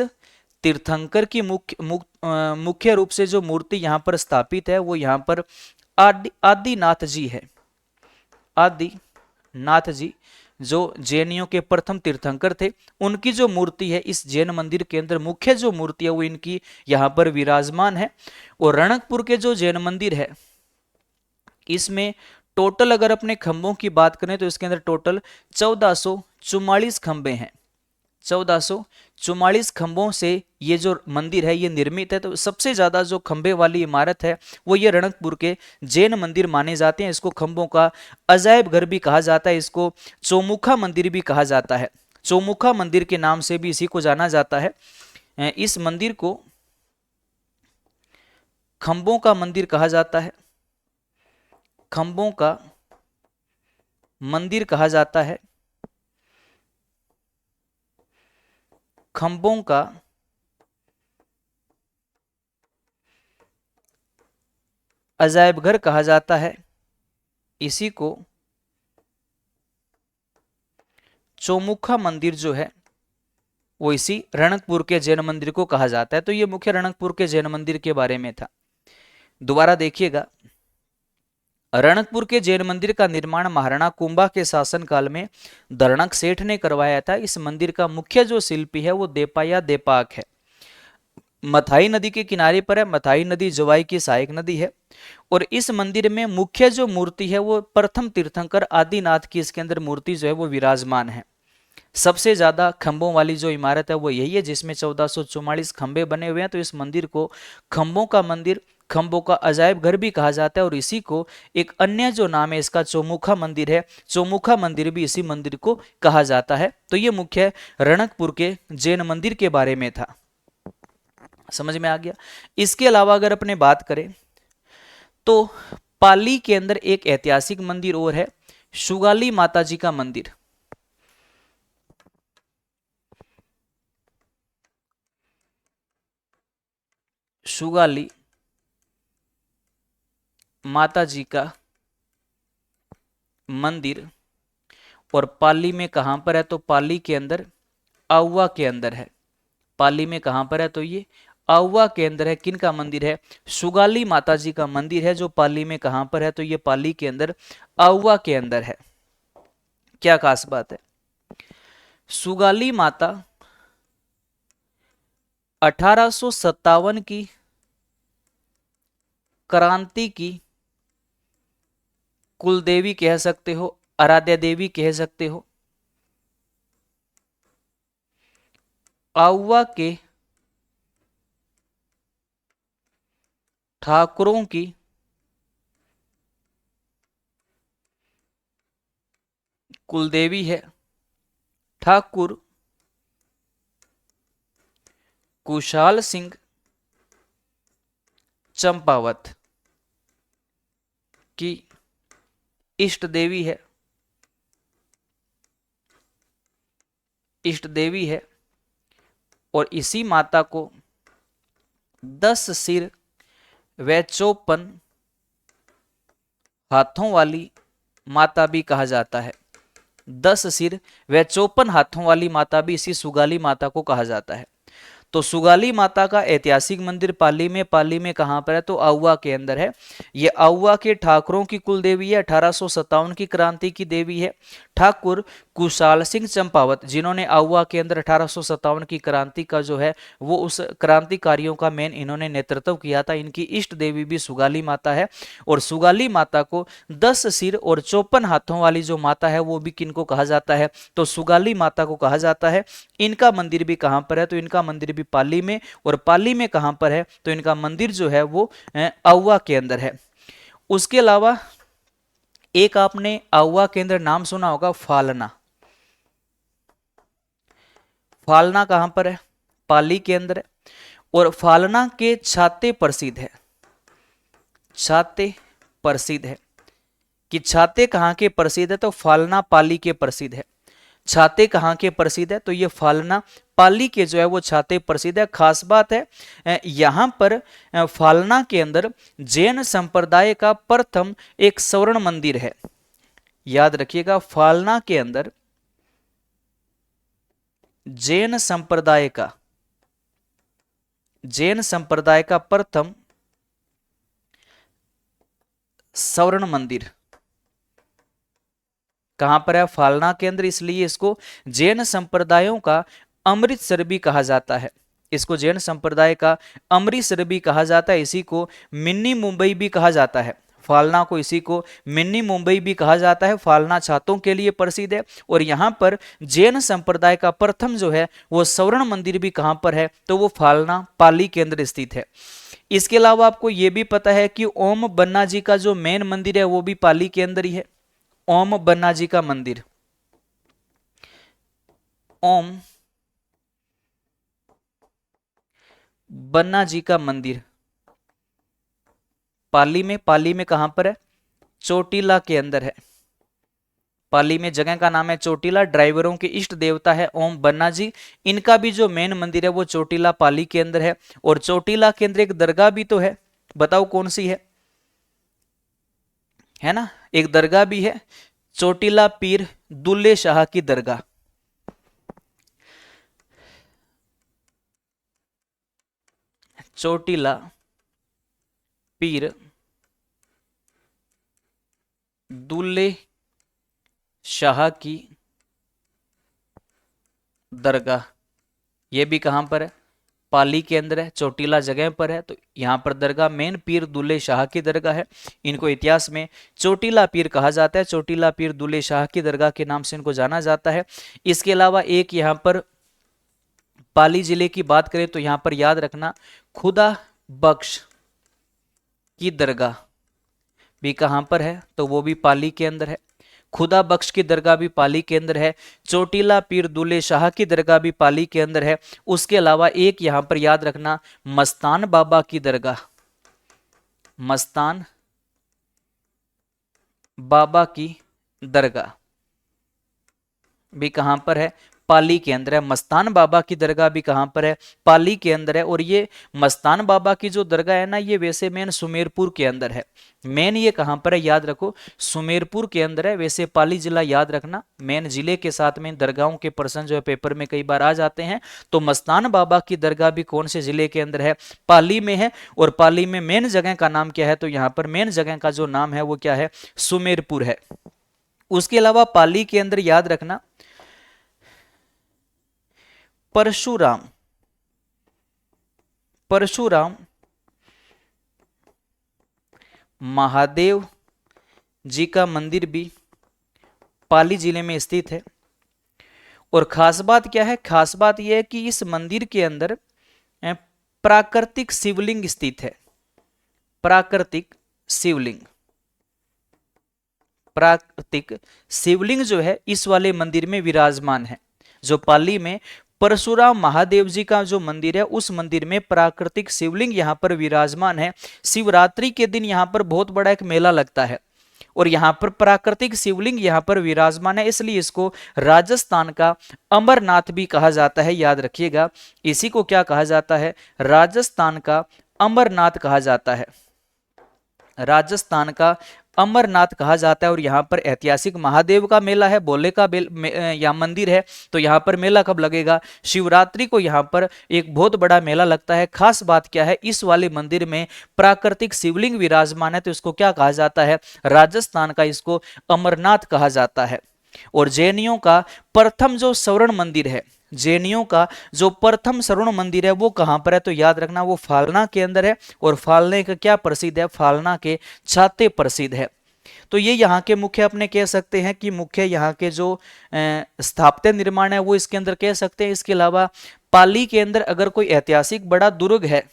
तीर्थंकर की मुख्य रूप से जो मूर्ति यहाँ पर स्थापित है वो यहाँ पर आदिनाथ जी है। आदिनाथ जी जो जैनियों के प्रथम तीर्थंकर थे, उनकी जो मूर्ति है इस जैन मंदिर के अंदर मुख्य जो मूर्ति है वो इनकी यहाँ पर विराजमान है। और रणकपुर के जो जैन मंदिर है इसमें टोटल अगर अपने खंभों की बात करें तो इसके अंदर टोटल 1444 खंभे हैं। 1444 खंभों से ये जो मंदिर है ये निर्मित है। तो सबसे ज्यादा जो खंभे वाली इमारत है वो ये रणकपुर के जैन मंदिर माने जाते हैं। इसको खंभों का अजायब घर भी कहा जाता है, इसको चौमुखा मंदिर भी कहा जाता है। चौमुखा मंदिर के नाम से भी इसी को जाना जाता है। इस मंदिर को खंभों का मंदिर कहा जाता है, खंभों का मंदिर कहा जाता है, खंभों का अजायब घर कहा जाता है, इसी को चौमुखा मंदिर जो है वो इसी रणकपुर के जैन मंदिर को कहा जाता है। तो ये मुख्य रणकपुर के जैन मंदिर के बारे में था। दोबारा देखिएगा, रणकपुर के जैन मंदिर का निर्माण महाराणा कुंभा के शासन काल में दरणक सेठ ने करवाया था। इस मंदिर का मुख्य जो शिल्पी है वो देपा या देपाक है। मथाई नदी के किनारे पर है। मथाई नदी जवाई की सहायक नदी है। और इस मंदिर में मुख्य जो मूर्ति है वो प्रथम तीर्थंकर आदिनाथ की इसके अंदर मूर्ति जो है वो विराजमान है। सबसे ज्यादा खंभों वाली जो इमारत है वो यही है जिसमें 1444 खंभे बने हुए हैं। तो इस मंदिर को खंभों का मंदिर, खंभों का अजायब घर भी कहा जाता है। और इसी को एक अन्य जो नाम है इसका चौमुखा मंदिर है, चौमुखा मंदिर भी इसी मंदिर को कहा जाता है। तो ये मुख्य रणकपुर के जैन मंदिर के बारे में था। समझ में आ गया। इसके अलावा अगर अपने बात करें तो पाली के अंदर एक ऐतिहासिक मंदिर और है, सुगाली माता जी का मंदिर। सुगाली माता जी का मंदिर। और पाली में कहां पर है, तो पाली के अंदर आउवा के अंदर है। पाली में कहां पर है, तो ये आउवा के अंदर है। किन का मंदिर है, सुगाली माता जी का मंदिर है, जो पाली में कहां पर है, तो ये पाली के अंदर आउवा के अंदर है। क्या खास बात है, सुगाली माता 1857 की क्रांति की कुलदेवी कह सकते हो, आराध्या देवी कह सकते हो। आउवा के ठाकुरों की कुलदेवी है। ठाकुर कुशाल सिंह चंपावत की इष्ट देवी है, इष्ट देवी है। और इसी माता को 10 सिर व 54 हाथों वाली माता भी कहा जाता है। 10 सिर व 54 हाथों वाली माता भी इसी सुगाली माता को कहा जाता है। तो सुगाली माता का ऐतिहासिक मंदिर पाली में कहां पर है, तो आउवा के अंदर है। ये आउवा के ठाकुरों की कुल देवी है, 1857 की क्रांति की देवी है। ठाकुर कुशाल सिंह चंपावत, जिन्होंने आउवा के अंदर 1857 की क्रांति का जो है वो उस क्रांतिकारियों का मेन इन्होंने नेतृत्व किया था। इनकी इष्ट देवी भी सुगाली माता है। और सुगाली माता को 10 सिर और 54 हाथों वाली जो माता है वो भी किनको कहा जाता है, तो सुगाली माता को कहा जाता है। इनका मंदिर भी कहां पर है, तो इनका मंदिर भी पाली में। और पाली में कहां पर है, तो इनका मंदिर जो है वो आउवा के अंदर है। उसके अलावा एक आपने आउवा केंद्र नाम सुना होगा, फालना। फालना कहां पर है? पाली के अंदर है। और फालना के छाते प्रसिद्ध है। छाते प्रसिद्ध है कि छाते कहाँ के प्रसिद्ध है? तो फालना पाली के प्रसिद्ध है। छाते कहाँ के प्रसिद्ध है? तो ये फालना पाली के जो है वो छाते प्रसिद्ध है। खास बात है यहाँ पर फालना के अंदर जैन संप्रदाय का प्रथम एक स्वर्ण मंदिर है। याद रखिएगा, फालना के अंदर जैन संप्रदाय का प्रथम स्वर्ण मंदिर कहां पर है? फालना के अंदर। इसलिए इसको जैन संप्रदायों का अमृतसर भी कहा जाता है। इसको जैन संप्रदाय का अमृतसर भी कहा जाता है। इसी को मिनी मुंबई भी कहा जाता है। फालना को इसी को मिनी मुंबई भी कहा जाता है। फालना छातों के लिए प्रसिद्ध है। और यहाँ पर जैन संप्रदाय का प्रथम जो है वो स्वर्ण मंदिर भी कहां पर है? तो वो फालना पाली के अंदर स्थित है। इसके अलावा आपको ये भी पता है कि ओम बन्ना जी का जो मेन मंदिर है वो भी पाली के अंदर ही है। ओम बन्ना जी का मंदिर, ओम बन्ना जी का मंदिर पाली में कहां पर है? चोटीला के अंदर है। पाली में जगह का नाम है चोटीला। ड्राइवरों के इष्ट देवता है ओम बन्ना जी। इनका भी जो मेन मंदिर है वो चोटीला पाली के अंदर है। और चोटीला के अंदर एक दरगाह भी तो है, बताओ कौन सी है ना? एक दरगाह भी है, चोटीला पीर दुल्ले शाह की दरगाह। चोटीला पीर दुल्ले शाह की दरगाह, ये भी कहां पर है? पाली के अंदर है, चोटीला जगह पर है। तो यहां पर दरगाह मेन पीर दुल्ले शाह की दरगाह है। इनको इतिहास में चोटीला पीर कहा जाता है। चोटीला पीर दुल्ले शाह की दरगाह के नाम से इनको जाना जाता है। इसके अलावा एक यहां पर पाली जिले की बात करें तो यहां पर याद रखना, खुदा बख्श की दरगाह भी कहां पर है? तो वो भी पाली के अंदर है। खुदा बख्श की दरगाह भी पाली के अंदर है। चोटीला पीर दुल्ले शाह की दरगाह भी पाली के अंदर है। उसके अलावा एक यहां पर याद रखना, मस्तान बाबा की दरगाह, मस्तान बाबा की दरगाह भी कहां पर है? पाली के अंदर है। मस्तान बाबा की दरगाह भी कहां पर है? पाली के अंदर है। और ये मस्तान बाबा की जो दरगाह है ना, ये वैसे मेन सुमेरपुर के अंदर है। मेन ये कहां पर है? याद रखो, सुमेरपुर के अंदर है। वैसे पाली जिला याद रखना, मेन जिले के साथ में दरगाहों के प्रश्न जो है पेपर में कई बार आ जाते हैं। तो मस्तान बाबा की दरगाह भी कौन से जिले के अंदर है? पाली में है। और पाली में मेन जगह का नाम क्या है? तो यहां पर मेन जगह का जो नाम है वो क्या है? सुमेरपुर है। उसके अलावा पाली के अंदर याद रखना, परशुराम महादेव जी का मंदिर भी पाली जिले में स्थित है। और खास बात क्या है? खास बात यह है कि इस मंदिर के अंदर प्राकृतिक शिवलिंग स्थित है। प्राकृतिक शिवलिंग जो है इस वाले मंदिर में विराजमान है। जो पाली में परशुराम महादेव जी का जो मंदिर है, उस मंदिर में प्राकृतिक शिवलिंग यहां पर विराजमान है। शिवरात्रि के दिन यहां पर बहुत बड़ा एक मेला लगता है और यहां पर प्राकृतिक शिवलिंग यहां पर विराजमान है। इसलिए इसको राजस्थान का अमरनाथ भी कहा जाता है। याद रखिएगा, इसी को क्या कहा जाता है? राजस्थान का अमरनाथ कहा जाता है। राजस्थान का अमरनाथ कहा जाता है। और यहाँ पर ऐतिहासिक महादेव का मेला है, बोले का यहाँ मंदिर है। तो यहाँ पर मेला कब लगेगा? शिवरात्रि को यहाँ पर एक बहुत बड़ा मेला लगता है। खास बात क्या है? इस वाले मंदिर में प्राकृतिक शिवलिंग विराजमान है, तो इसको क्या कहा जाता है? राजस्थान का इसको अमरनाथ कहा जाता है। और जैनियों का प्रथम जो स्वर्ण मंदिर है, जैनियों का जो प्रथम स्वर्ण मंदिर है वो कहां पर है? तो याद रखना, वो फालना के अंदर है। और फालने का क्या प्रसिद्ध है? फालना के छाते प्रसिद्ध है। तो ये यहाँ के मुख्य अपने कह सकते हैं कि मुख्य यहाँ के जो स्थापत्य निर्माण है वो इसके अंदर कह सकते हैं। इसके अलावा पाली के अंदर अगर कोई ऐतिहासिक बड़ा दुर्ग है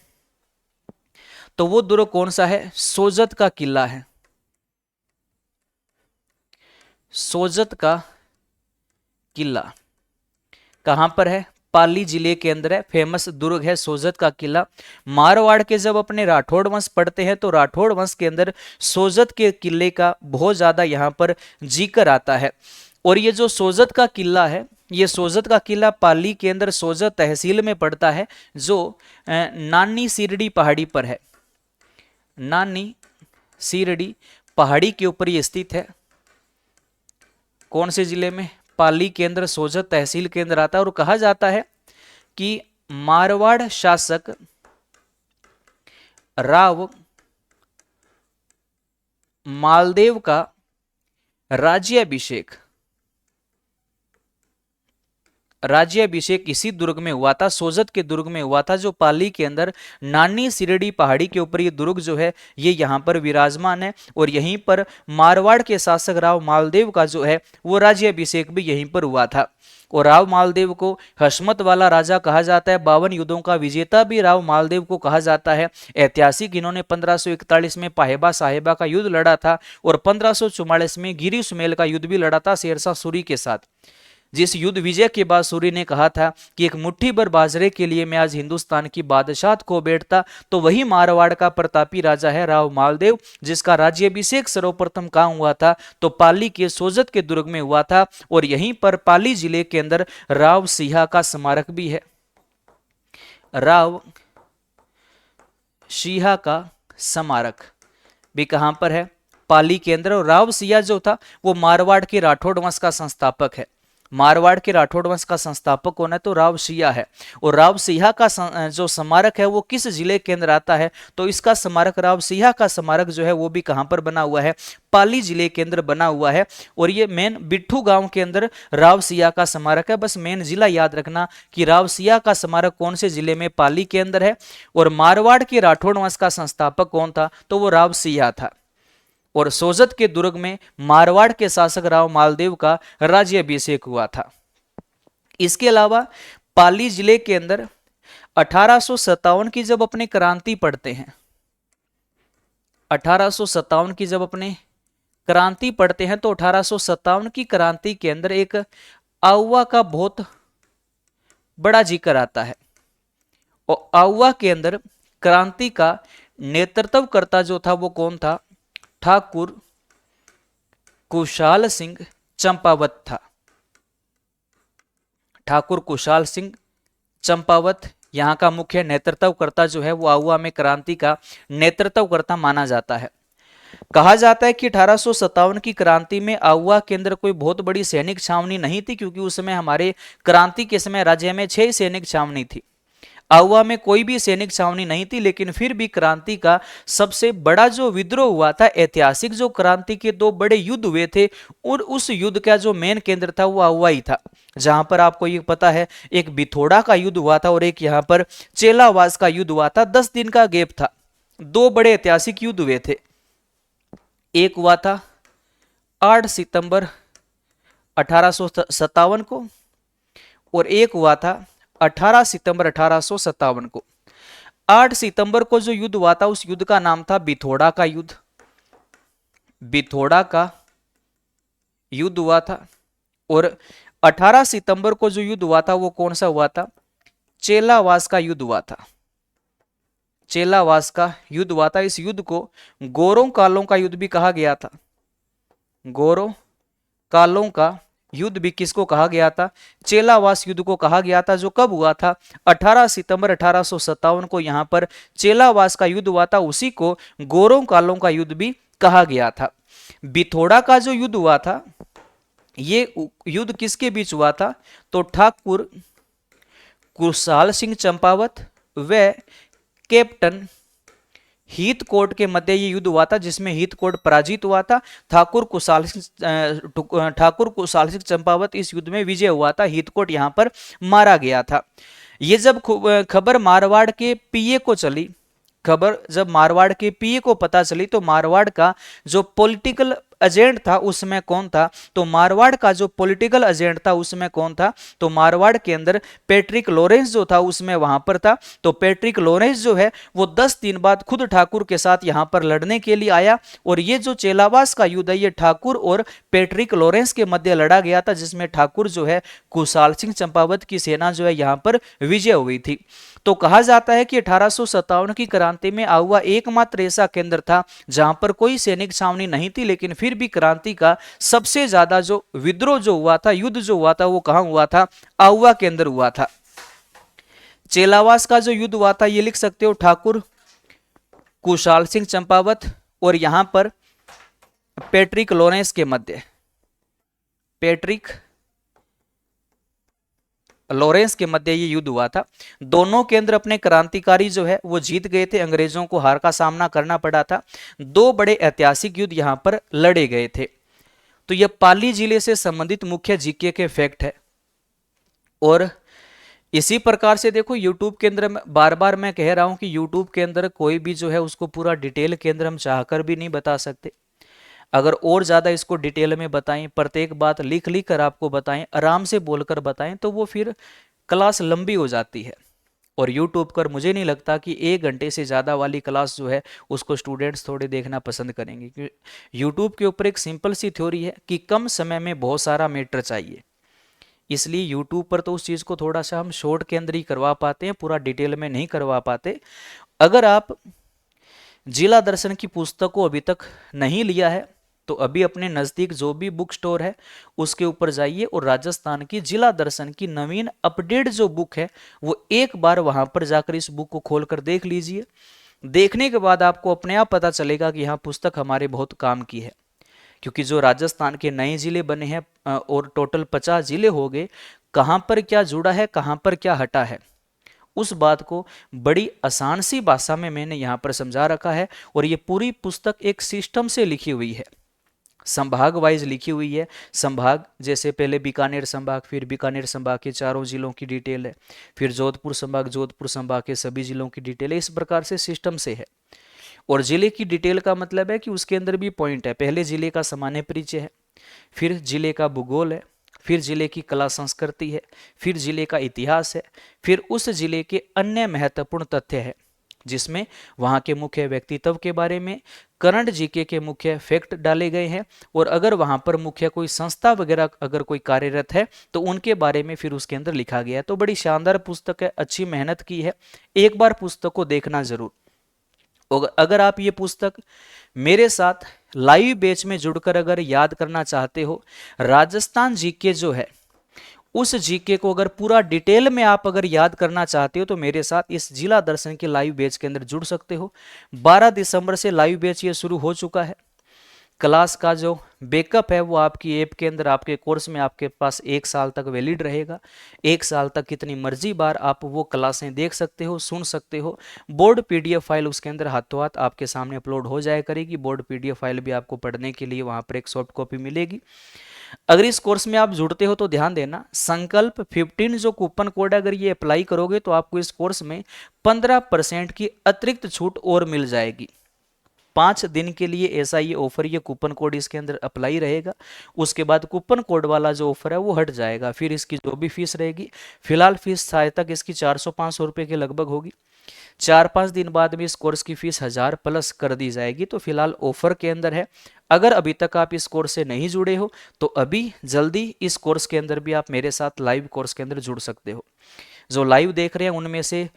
तो वो दुर्ग कौन सा है? सोजत का किला है। सोजत का किला कहां पर है? पाली जिले के अंदर है। फेमस दुर्ग है सोजत का किला। मारवाड़ के जब अपने राठौड़ वंश पढ़ते हैं तो राठौड़ वंश के अंदर सोजत के किले का बहुत ज्यादा यहां पर जिक्र आता है। और ये जो सोजत का किला है, ये सोजत का किला पाली के अंदर सोजत तहसील में पड़ता है, जो नानी सीरडी पहाड़ी पर है। नानी सीरडी पहाड़ी के ऊपर ये स्थित है। कौन से जिले में? पाली के अंदर सोजत तहसील के अंदर आता है। और कहा जाता है कि मारवाड़ शासक राव मालदेव का राज्याभिषेक इसी दुर्ग में हुआ था, सोजत के दुर्ग में हुआ था, जो पाली के अंदर नानी सिरडी पहाड़ी के ऊपर ये दुर्ग जो है ये यहाँ पर विराजमान है। और यहीं पर मारवाड़ के शासक राव मालदेव का जो है वो राज्याभिषेक भी यहीं पर हुआ था। और राव मालदेव को हशमत वाला राजा कहा जाता है। 52 युद्धों का विजेता भी राव मालदेव को कहा जाता है। ऐतिहासिक इन्होंने 1541 में पाहेबा साहेबा का युद्ध लड़ा था और 1544 में गिरी सुमेल का युद्ध भी लड़ा था शेरशाह सूरी के साथ। जिस युद्ध विजय के बाद सूरी ने कहा था कि एक मुट्ठी भर बाजरे के लिए मैं आज हिंदुस्तान की बादशाहत को बैठता, तो वही मारवाड़ का प्रतापी राजा है राव मालदेव, जिसका राज्याभिषेक सर्वप्रथम कहां हुआ था? तो पाली के सोजत के दुर्ग में हुआ था। और यहीं पर पाली जिले के अंदर राव सिंहा का स्मारक भी है। राव सिंहा का स्मारक भी कहां पर है? पाली के अंदर। और राव सिंहा जो था वो मारवाड़ के राठौड़ वंश का संस्थापक है। मारवाड़ के राठौड़ वंश का संस्थापक कौन है? तो राव सिंहा है। और राव सिंहा का जो स्मारक है वो किस जिले के अंदर आता है? तो इसका स्मारक, राव सिंहा का स्मारक जो है वो भी कहां पर बना हुआ है? पाली जिले के अंदर बना हुआ है। और ये मेन बिट्ठू गांव के अंदर राव सिंहा का स्मारक है। बस मेन जिला याद रखना कि राव सिंहा का स्मारक कौन से जिले में? पाली के अंदर है। और मारवाड़ के राठौड़ वंश का संस्थापक कौन था? तो वो राव सिंहा था। और सोजत के दुर्ग में मारवाड़ के शासक राव मालदेव का राज्याभिषेक हुआ था। इसके अलावा पाली जिले के अंदर 1857 की जब अपने क्रांति पढ़ते हैं, 1857 की जब अपने क्रांति पढ़ते हैं तो 1857 की क्रांति के अंदर एक आउवा का बहुत बड़ा जिक्र आता है। और आउवा के अंदर क्रांति का नेतृत्व करता जो था वो कौन था? ठाकुर कुशाल सिंह चंपावत था। ठाकुर कुशाल सिंह चंपावत यहां का मुख्य नेतृत्वकर्ता जो है वो आउवा में क्रांति का नेतृत्वकर्ता माना जाता है। कहा जाता है कि 1857 की क्रांति में आउवा के अंदर कोई बहुत बड़ी सैनिक छावनी नहीं थी, क्योंकि उस समय हमारे क्रांति के समय राज्य में 6 सैनिक छावनी थी। आउवा में कोई भी सैनिक छावनी नहीं थी, लेकिन फिर भी क्रांति का सबसे बड़ा जो विद्रोह हुआ था, ऐतिहासिक जो क्रांति के 2 बड़े युद्ध हुए थे, और उस युद्ध का जो मेन केंद्र था वो आउवा ही था। जहां पर आपको ये पता है एक बिथोड़ा का युद्ध हुआ था और एक यहाँ पर चेलावास का युद्ध हुआ था। 10 दिन का गैप था। 2 बड़े ऐतिहासिक युद्ध हुए थे। एक हुआ था 8 सितंबर 1857 को और एक हुआ था 18 सितंबर 1857 को। 8 सितंबर को जो युद्ध हुआ था उस युद्ध का नाम था बिथोड़ा का युद्ध। बिथोड़ा का युद्ध हुआ था। और 18 सितंबर को जो युद्ध हुआ था वो कौन सा हुआ था? चेलावास का युद्ध हुआ था। चेलावास का युद्ध हुआ था। इस युद्ध को गोरों कालों का युद्ध भी कहा गया था। गोरों कालों का युद्ध भी किसको कहा गया था? चेलावास युद्ध को कहा गया था। जो कब हुआ था? 18 सितंबर 1857 को यहां पर चेलावास का युद्ध हुआ था। उसी को गोरों कालों का युद्ध भी कहा गया था। बिथोड़ा का जो युद्ध हुआ था ये युद्ध किसके बीच हुआ था? तो ठाकुर कुशाल सिंह चंपावत व कैप्टन हीथकोट के मध्य ये युद्ध हुआ था, जिसमें हीथकोट पराजित हुआ था। ठाकुर कुशाल सिंह चंपावत इस युद्ध में विजय हुआ था। हीथकोट यहां पर मारा गया था। ये जब खबर मारवाड़ के पीए को चली, खबर जब मारवाड़ के पीए को पता चली तो मारवाड़ का जो पॉलिटिकल एजेंट था उसमें कौन था, तो मारवाड़ का जो पॉलिटिकल एजेंट था उसमें कौन था, तो मारवाड़ के अंदर पैट्रिक लॉरेंस जो था उसमें वहां पर था। तो पैट्रिक लॉरेंस जो है वो 10 दिन बाद खुद ठाकुर के साथ यहां पर लड़ने के लिए आया, और ये जो चेलावास का युद्ध है ये ठाकुर और पैट्रिक लॉरेंस के मध्य लड़ा गया था, जिसमें ठाकुर जो है कुशाल सिंह चंपावत की सेना जो है यहां पर विजय हुई थी। तो कहा जाता है कि 1857 की क्रांति में आहुआ एकमात्र ऐसा केंद्र था जहां पर कोई सैनिक छावनी नहीं थी, लेकिन फिर भी क्रांति का सबसे ज्यादा जो विद्रोह जो हुआ था, युद्ध जो हुआ था, वो कहां हुआ था, आहुआ के अंदर हुआ था। चेलावास का जो युद्ध हुआ था ये लिख सकते हो, ठाकुर कुशाल सिंह चंपावत और यहां पर पैट्रिक लॉरेंस के मध्य, पैट्रिक लॉरेंस के मध्य ये युद्ध हुआ था। दोनों केंद्र अपने क्रांतिकारी जो है वो जीत गए थे, अंग्रेजों को हार का सामना करना पड़ा था। दो बड़े ऐतिहासिक युद्ध यहां पर लड़े गए थे। तो यह पाली जिले से संबंधित मुख्य जीके के फैक्ट है। और इसी प्रकार से देखो यूट्यूब के अंदर बार बार मैं कह रहा हूं कि यूट्यूब के अंदर कोई भी जो है उसको पूरा डिटेल के अंदर हम चाहकर भी नहीं बता सकते। अगर और ज़्यादा इसको डिटेल में बताएं, प्रत्येक बात लिख लिख कर आपको बताएं, आराम से बोलकर बताएं, तो वो फिर क्लास लंबी हो जाती है। और यूट्यूब पर मुझे नहीं लगता कि 1 घंटे से ज़्यादा वाली क्लास जो है उसको स्टूडेंट्स थोड़े देखना पसंद करेंगे, क्योंकि यूट्यूब के ऊपर एक सिंपल सी थ्योरी है कि कम समय में बहुत सारा मैटर चाहिए। इसलिए यूट्यूब पर तो उस चीज़ को थोड़ा सा हम शॉर्ट के अंदर ही करवा पाते हैं, पूरा डिटेल में नहीं करवा पाते। अगर आप जिला दर्शन की पुस्तक को अभी तक नहीं लिया है तो अभी अपने नज़दीक जो भी बुक स्टोर है उसके ऊपर जाइए और राजस्थान की जिला दर्शन की नवीन अपडेट जो बुक है वो एक बार वहां पर जाकर इस बुक को खोलकर देख लीजिए। देखने के बाद आपको अपने आप पता चलेगा कि यहाँ पुस्तक हमारे बहुत काम की है, क्योंकि जो राजस्थान के नए जिले बने हैं और टोटल 50 जिले हो गए, कहाँ पर क्या जुड़ा है, कहाँ पर क्या हटा है, उस बात को बड़ी आसान सी भाषा में मैंने यहाँ पर समझा रखा है। और ये पूरी पुस्तक एक सिस्टम से लिखी हुई है, संभाग वाइज लिखी हुई है। संभाग जैसे पहले बीकानेर संभाग, फिर बीकानेर संभाग के चारों जिलों की डिटेल है, फिर जोधपुर संभाग, जोधपुर संभाग के सभी जिलों की डिटेल है। इस प्रकार से सिस्टम से है। और जिले की डिटेल का मतलब है कि उसके अंदर भी पॉइंट है। पहले जिले का सामान्य परिचय है, फिर जिले का भूगोल है, फिर जिले की कला संस्कृति है, फिर जिले का इतिहास है, फिर उस जिले के अन्य महत्वपूर्ण तथ्य है जिसमें वहाँ के मुख्य व्यक्तित्व के बारे में करंट जीके के मुख्य फैक्ट डाले गए हैं। और अगर वहाँ पर मुख्य कोई संस्था वगैरह अगर कोई कार्यरत है तो उनके बारे में फिर उसके अंदर लिखा गया है। तो बड़ी शानदार पुस्तक है, अच्छी मेहनत की है, एक बार पुस्तक को देखना जरूर। और अगर आप ये पुस्तक मेरे साथ लाइव बैच में जुड़कर अगर याद करना चाहते हो, राजस्थान जीके जो है उस जीके को अगर पूरा डिटेल में आप अगर याद करना चाहते हो तो मेरे साथ इस जिला दर्शन के लाइव बैच के अंदर जुड़ सकते हो। 12 दिसंबर से लाइव बैच ये शुरू हो चुका है। क्लास का जो बैकअप है वो आपकी ऐप के अंदर, आपके कोर्स में आपके पास 1 साल तक वैलिड रहेगा। 1 साल तक कितनी मर्जी बार आप वो क्लासें देख सकते हो, सुन सकते हो। बोर्ड PDF फाइल उसके अंदर हाथों हाथ आपके सामने अपलोड हो जाया करेगी। बोर्ड PDF फाइल भी आपको पढ़ने के लिए वहाँ पर एक सॉफ्ट कॉपी मिलेगी। अगर इस कोर्स में आप जुड़ते हो तो ध्यान देना, संकल्प 15 जो कूपन कोड अगर ये अप्लाई करोगे तो आपको इस कोर्स में 15% की अतिरिक्त छूट और मिल जाएगी। 5 दिन के लिए ऐसा ये ऑफर, ये कूपन कोड इसके अंदर अप्लाई रहेगा। उसके बाद कूपन कोड वाला जो ऑफर है वो हट जाएगा। फिर इसकी जो भी फीस रहेगी, फिलहाल फीस शायद तक इसकी 400-500 रुपये के लगभग होगी। 4-5 दिन बाद में इस कोर्स की फीस 1000 प्लस कर दी जाएगी। तो फिलहाल ऑफर के अंदर है। अगर अभी तक आप इस कोर्स से नहीं जुड़े हो तो अभी जल्दी इस कोर्स के अंदर भी आप मेरे साथ लाइव कोर्स के अंदर जुड़ सकते हो। जो लाइव देख रहे हैं उनमें से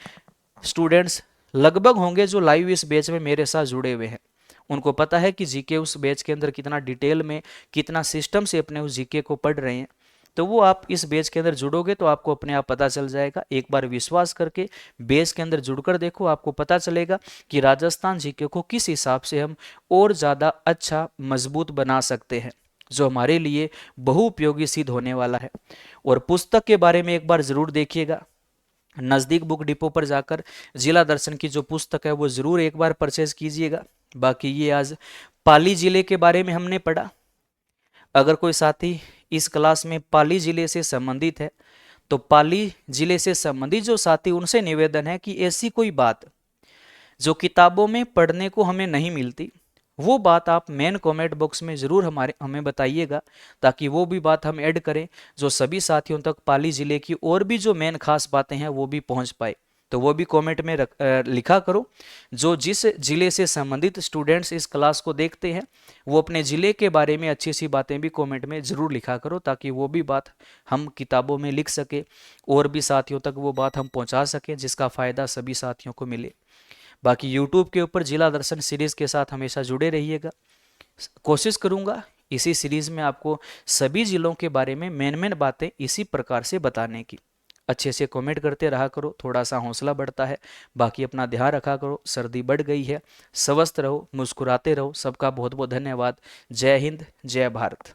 स्टूडेंट्स लगभग होंगे जो लाइव इस बैच में मेरे साथ जुड़े हुए हैं। उनको पता है कि जीके उस बैच के अंदर कितना डिटेल में, कितना सिस्टम से अपने उस जीके को पढ़ रहे हैं। तो वो आप इस बैच के अंदर जुड़ोगे तो आपको अपने आप पता चल जाएगा। एक बार विश्वास करके बैच के अंदर जुड़कर देखो, आपको पता चलेगा कि राजस्थान जीके को किस हिसाब से हम और ज़्यादा अच्छा मजबूत बना सकते हैं, जो हमारे लिए बहुउपयोगी सिद्ध होने वाला है। और पुस्तक के बारे में एक बार ज़रूर देखिएगा, नज़दीक बुक डिपो पर जाकर जिला दर्शन की जो पुस्तक है वो ज़रूर एक बार परचेज कीजिएगा। बाकी ये आज पाली जिले के बारे में हमने पढ़ा। अगर कोई साथी इस क्लास में पाली जिले से संबंधित है तो पाली जिले से संबंधित जो साथी, उनसे निवेदन है कि ऐसी कोई बात जो किताबों में पढ़ने को हमें नहीं मिलती वो बात आप मेन कमेंट बॉक्स में ज़रूर हमें बताइएगा, ताकि वो भी बात हम ऐड करें, जो सभी साथियों तक पाली ज़िले की और भी जो मेन खास बातें हैं वो भी पहुंच पाए। तो वो भी कमेंट में लिखा करो। जो जिस ज़िले से संबंधित स्टूडेंट्स इस क्लास को देखते हैं वो अपने ज़िले के बारे में अच्छी सी बातें भी कमेंट में ज़रूर लिखा करो, ताकि वो भी बात हम किताबों में लिख सके और भी साथियों तक वो बात हम पहुंचा सकें, जिसका फ़ायदा सभी साथियों को मिले। बाकी यूट्यूब के ऊपर जिला दर्शन सीरीज़ के साथ हमेशा जुड़े रहिएगा। कोशिश करूंगा इसी सीरीज़ में आपको सभी ज़िलों के बारे में मेन मेन बातें इसी प्रकार से बताने की। अच्छे से कमेंट करते रहा करो, थोड़ा सा हौसला बढ़ता है। बाकी अपना ध्यान रखा करो, सर्दी बढ़ गई है, स्वस्थ रहो, मुस्कुराते रहो। सबका बहुत बहुत धन्यवाद। जय हिंद, जय भारत।